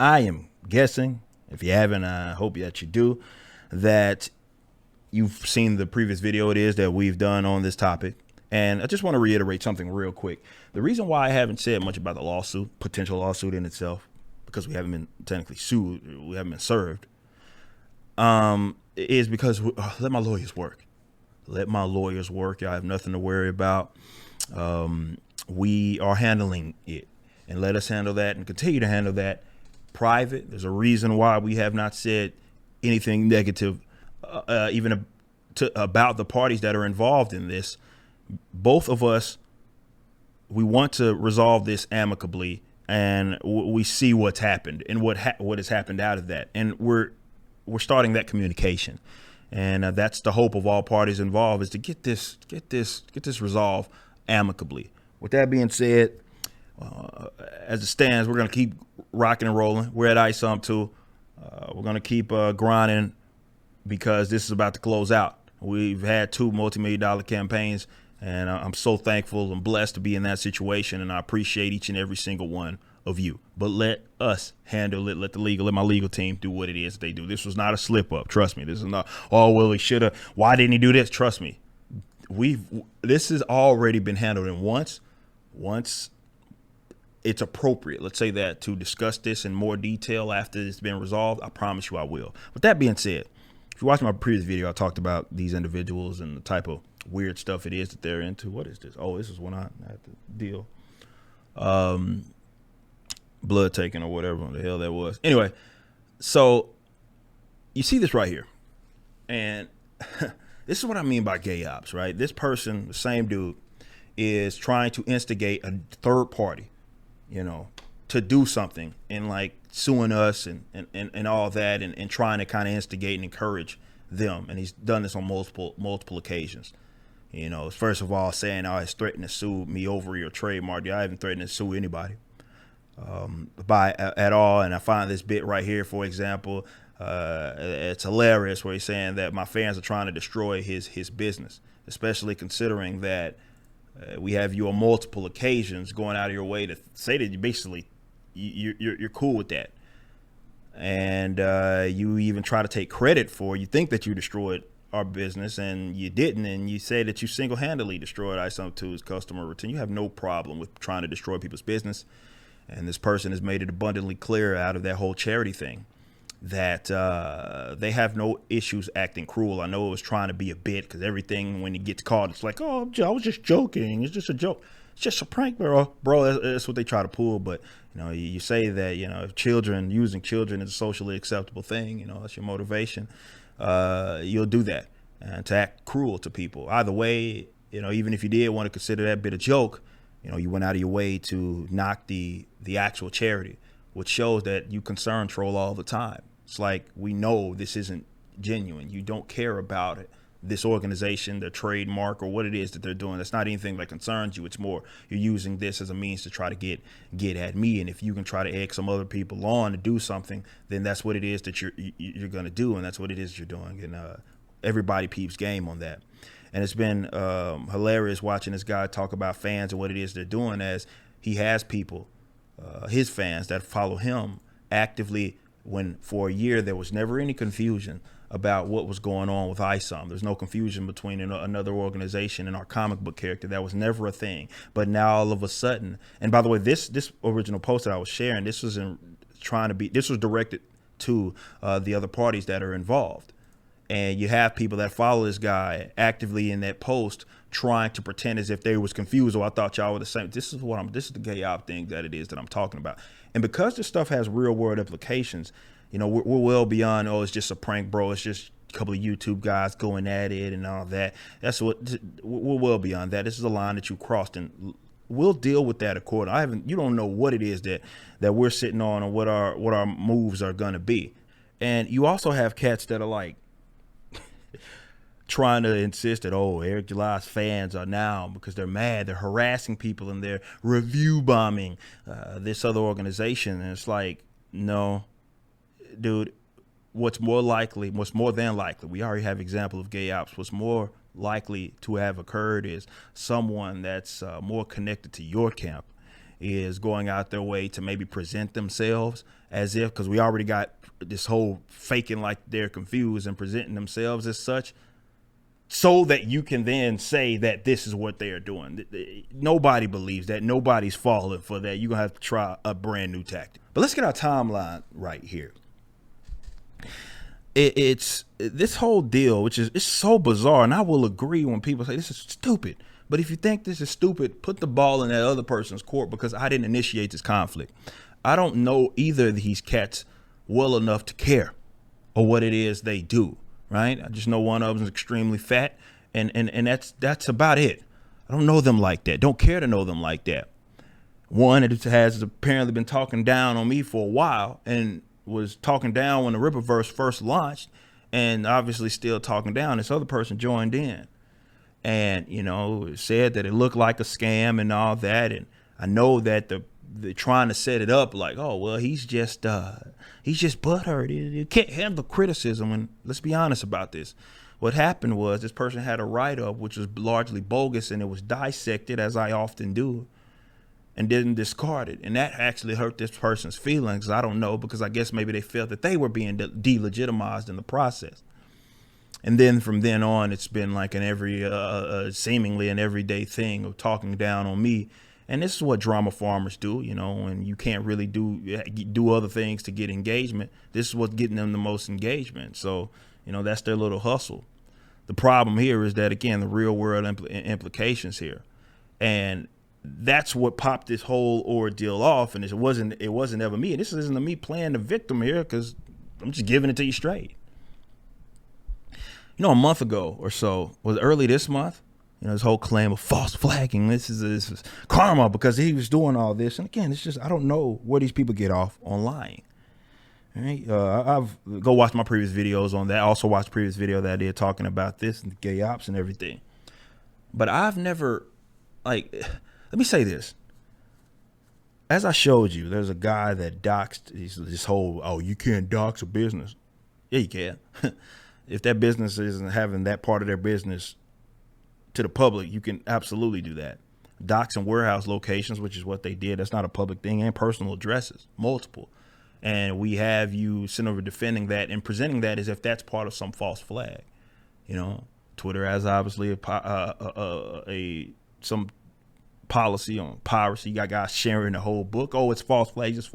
I am guessing, if you haven't, I hope that you do, that you've seen the previous video it is that we've done on this topic. And I just want to reiterate something real quick. The reason why I haven't said much about the lawsuit, potential lawsuit in itself, because we haven't been technically sued, we haven't been served, is because let my lawyers work. Let my lawyers work. I have nothing to worry about. We are handling it, and let us handle that and continue to handle that private. There's a reason why we have not said anything negative, even about the parties that are involved in this. Both of us, we want to resolve this amicably, and we see what's happened and what has happened out of that, and we're starting that communication, and that's the hope of all parties involved, is to get this resolved amicably. With that being said, as it stands, we're gonna keep rocking and rolling. We're at ISOM too. We're gonna keep grinding, because this is about to close out. We've had 2 multi-million-dollar campaigns, and I'm so thankful and blessed to be in that situation, and I appreciate each and every single one of you. But let us handle it. Let my legal team do what it is they do. This was not a slip up. Trust me. This is not, oh, well, he should have. Why didn't he do this? Trust me. This has already been handled. And once it's appropriate, let's say that, to discuss this in more detail after it's been resolved, I promise you I will. With that being said, if you watch my previous video, I talked about these individuals and the type of weird stuff it is that they're into. What is this? Oh, this is when I had to deal. Blood taking or whatever the hell that was. Anyway, so you see this right here. And this is what I mean by gay ops, right? This person, the same dude, is trying to instigate a third party, to do something, and like suing us and all that, and trying to kind of instigate and encourage them. And he's done this on multiple occasions. First of all, saying, oh, he's threatened to sue me over your trademark. I haven't threatened to sue anybody at all. And I find this bit right here, for example, it's hilarious, where he's saying that my fans are trying to destroy his business, especially considering that we have you on multiple occasions going out of your way to say that you basically you're cool with that, and you even try to take credit for, you think that you destroyed our business, and you didn't, and you say that you single-handedly destroyed ISOM2's customer retention. You have no problem with trying to destroy people's business, and this person has made it abundantly clear out of that whole charity thing that they have no issues acting cruel. I know it was trying to be a bit, because everything, when it gets caught, it's like, oh, I was just joking. It's just a joke. It's just a prank, bro. That's what they try to pull. But you say that if using children is a socially acceptable thing, that's your motivation. You'll do that, and to act cruel to people. Either way, even if you did want to consider that bit a joke, you went out of your way to knock the actual charity, which shows that you concern troll all the time. It's like, we know this isn't genuine. You don't care about it, this organization, their trademark, or what it is that they're doing. That's not anything that concerns you. It's more, you're using this as a means to try to get at me. And if you can try to egg some other people on to do something, then that's what it is that you're going to do, and that's what it is you're doing. And everybody peeps game on that. And it's been hilarious watching this guy talk about fans and what it is they're doing, as he has people, his fans, that follow him actively, when for a year there was never any confusion about what was going on with ISOM. There's no confusion between another organization and our comic book character. That was never a thing. But now all of a sudden, and by the way, this original post that I was sharing, this was directed to the other parties that are involved. And you have people that follow this guy actively in that post, trying to pretend as if they was confused. Oh, I thought y'all were the same. This is the gay op thing that it is that I'm talking about. And because this stuff has real world implications, we're well beyond, oh, it's just a prank, bro. It's just a couple of YouTube guys going at it and all that. We're well beyond that. This is a line that you crossed, and we'll deal with that accordingly. You don't know what it is that we're sitting on, or what our moves are going to be. And you also have cats that are like, trying to insist that, oh, Eric July's fans are now, because they're mad, they're harassing people and they're review bombing this other organization. And it's like, no, dude, what's more than likely, we already have example of gay ops. What's more likely to have occurred is someone that's more connected to your camp is going out their way to maybe present themselves as if, because we already got this whole faking like they're confused and presenting themselves as such, so that you can then say that this is what they are doing. Nobody believes that. Nobody's falling for that. You're going to have to try a brand new tactic. But let's get our timeline right here. It's this whole deal, which is, it's so bizarre. And I will agree when people say this is stupid. But if you think this is stupid, put the ball in that other person's court, because I didn't initiate this conflict. I don't know either of these cats well enough to care or what it is they do. Right? I just know one of them is extremely fat, and that's about it. I don't know them like that. Don't care to know them like that. One, it has apparently been talking down on me for a while, and was talking down when the Rippaverse first launched, and obviously still talking down. This other person joined in, and said that it looked like a scam and all that. And I know that they're trying to set it up like, oh well, he's just butthurt. He can't handle criticism. And let's be honest about this. What happened was this person had a write-up which was largely bogus, and it was dissected, as I often do, and didn't discard it. And that actually hurt this person's feelings. I don't know, because I guess maybe they felt that they were being delegitimized in the process. And then from then on, it's been like seemingly an everyday thing of talking down on me. And this is what drama farmers do, and you can't really do other things to get engagement. This is what's getting them the most engagement. So, that's their little hustle. The problem here is that, again, the real world implications here. And that's what popped this whole ordeal off. And it wasn't ever me. And this isn't me playing the victim here, because I'm just giving it to you straight. A month ago or so, was early this month, this whole claim of false flagging. This is karma, because he was doing all this. And again, it's just, I don't know where these people get off on lying. All right. I've go watch my previous videos on that. I also watched the previous video that I did talking about this and the gay ops and everything. But I've never, let me say this. As I showed you, there's a guy that doxed this whole, oh, you can't dox a business. Yeah, you can. If that business isn't having that part of their business to the public, you can absolutely do that. Docs and warehouse locations, which is what they did. That's not a public thing, and personal addresses, multiple. And we have you sitting over defending that and presenting that as if that's part of some false flag. Twitter has obviously some policy on piracy. You got guys sharing the whole book. Oh, it's false flag, just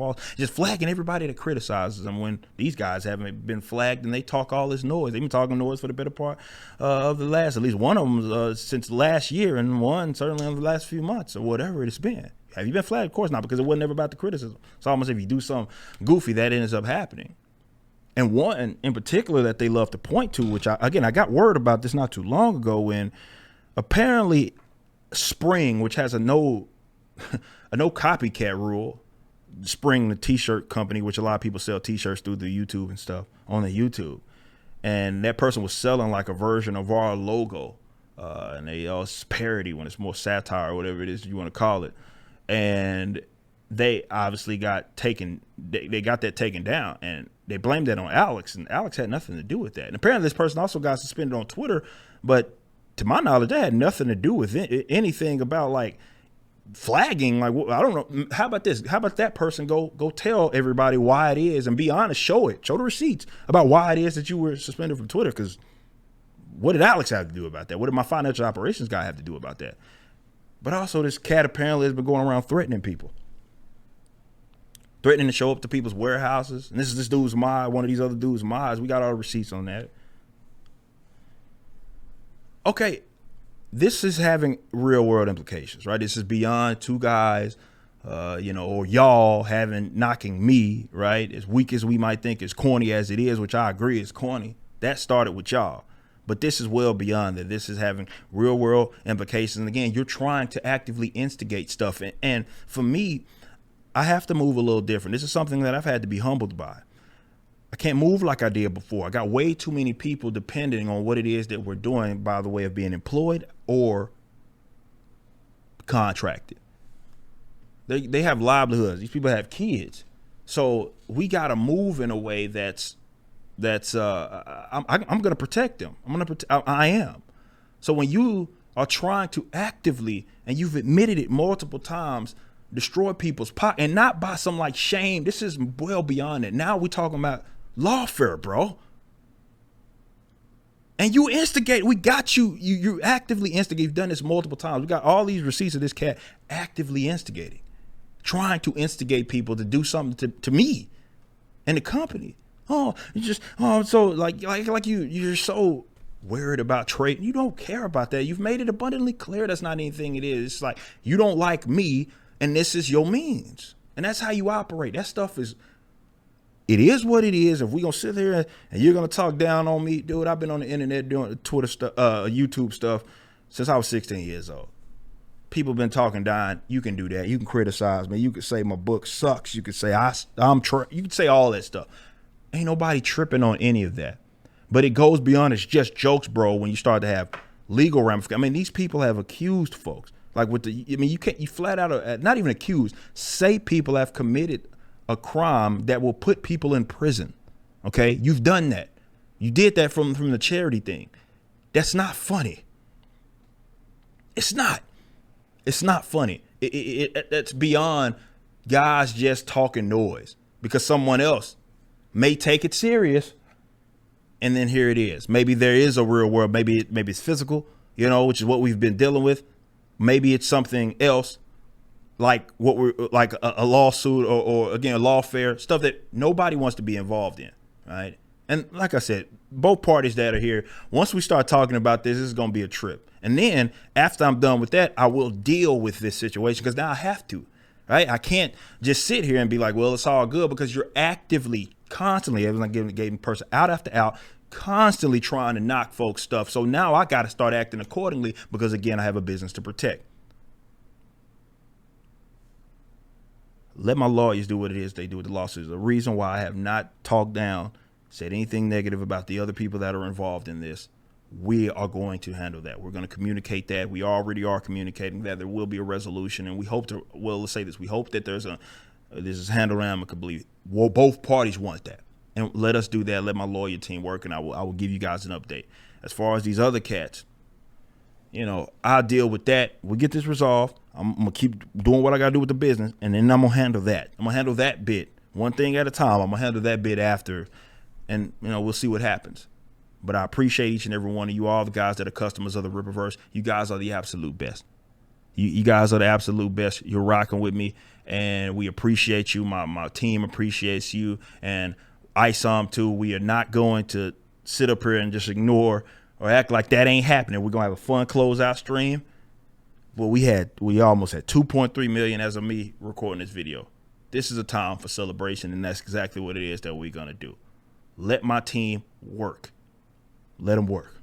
flagging everybody that criticizes them, when these guys haven't been flagged, and they talk all this noise. They've been talking noise for the better part of at least one of them since last year, and one certainly in the last few months or whatever it's been. Have you been flagged? Of course not, because it wasn't ever about the criticism. It's almost if you do something goofy, that ends up happening. And one in particular that they love to point to, which I got word about this not too long ago, when apparently Spring, which has a no copycat rule, Spring, the t-shirt company, which a lot of people sell t-shirts through the YouTube and stuff on the YouTube, and that person was selling like a version of our logo, and it's parody when it's more satire or whatever it is you want to call it, and they obviously got taken. They got that taken down, and they blamed that on Alex, and Alex had nothing to do with that. And apparently, this person also got suspended on Twitter, but to my knowledge, that had nothing to do with anything about like flagging. Like, I don't know. How about this? How about that person go tell everybody why it is, and be honest, show the receipts about why it is that you were suspended from Twitter. Because what did Alex have to do about that? What did my financial operations guy have to do about that? But also, this cat apparently has been going around threatening people. Threatening to show up to people's warehouses. And this is this dude's mod, one of these other dudes' mods. We got all the receipts on that. Okay, this is having real world implications, right? This is beyond two guys, or y'all knocking me, right? As weak as we might think, as corny as it is, which I agree is corny. That started with y'all. But this is well beyond that. This is having real world implications. And again, you're trying to actively instigate stuff. And for me, I have to move a little different. This is something that I've had to be humbled by. I can't move like I did before. I got way too many people depending on what it is that we're doing by the way of being employed or contracted. They have livelihoods. These people have kids. So we got to move in a way I'm going to protect them. I am. So when you are trying to actively, and you've admitted it multiple times, destroy people's pocket, and not by some like shame. This is well beyond it. Now we're talking about lawfare, bro. And you instigate. We got you. You actively instigate. You've done this multiple times. We got all these receipts of this cat actively instigating, trying to instigate people to do something to me and the company. So you're so worried about trading. You don't care about that. You've made it abundantly clear that's not anything it is. It's like you don't like me, and this is your means, and that's how you operate. That stuff is. It is what it is. If we're going to sit here and you're going to talk down on me, dude, I've been on the internet doing Twitter stuff, YouTube stuff since I was 16 years old. People have been talking down. You can do that. You can criticize me. You can say my book sucks. You can say you can say all that stuff. Ain't nobody tripping on any of that. But it goes beyond it's just jokes, bro, when you start to have legal ramifications. I mean, these people have accused folks. Like you flat out, not even accused, say people have committed a crime that will put people in prison. Okay, you've done that. You did that from the charity thing. That's not funny. It's not. It's not funny. That's beyond guys just talking noise because someone else may take it serious, and then here it is. Maybe there is a real world. Maybe it's physical, which is what we've been dealing with. Maybe it's something else. Like what we're like a lawsuit or again, lawfare, stuff that nobody wants to be involved in. Right. And like I said, both parties that are here, once we start talking about this is going to be a trip. And then after I'm done with that, I will deal with this situation because now I have to. Right. I can't just sit here and be like, well, it's all good because you're actively, constantly, everyone's getting person out after out, constantly trying to knock folks stuff. So now I got to start acting accordingly because, again, I have a business to protect. Let my lawyers do what it is they do with the lawsuits. The reason why I have not talked down, said anything negative about the other people that are involved in this, we are going to handle that. We're going to communicate that. We already are communicating that there will be a resolution, and we hope to. Well, let's say this: we hope that this is handled amicably. Well, both parties want that, and let us do that. Let my lawyer team work, and I will give you guys an update. As far as these other cats, I'll deal with that. We'll get this resolved. I'm going to keep doing what I got to do with the business, and then I'm going to handle that. I'm going to handle that bit one thing at a time. I'm going to handle that bit after, and, we'll see what happens. But I appreciate each and every one of you, all the guys that are customers of the Rippaverse. You guys are the absolute best. You guys are the absolute best. You're rocking with me, and we appreciate you. My team appreciates you, and ISOM too. We are not going to sit up here and just ignore or act like that ain't happening. We're going to have a fun closeout stream. Well, we almost had 2.3 million as of me recording this video. This is a time for celebration, and that's exactly what it is that we're going to do. Let my team work. Let them work.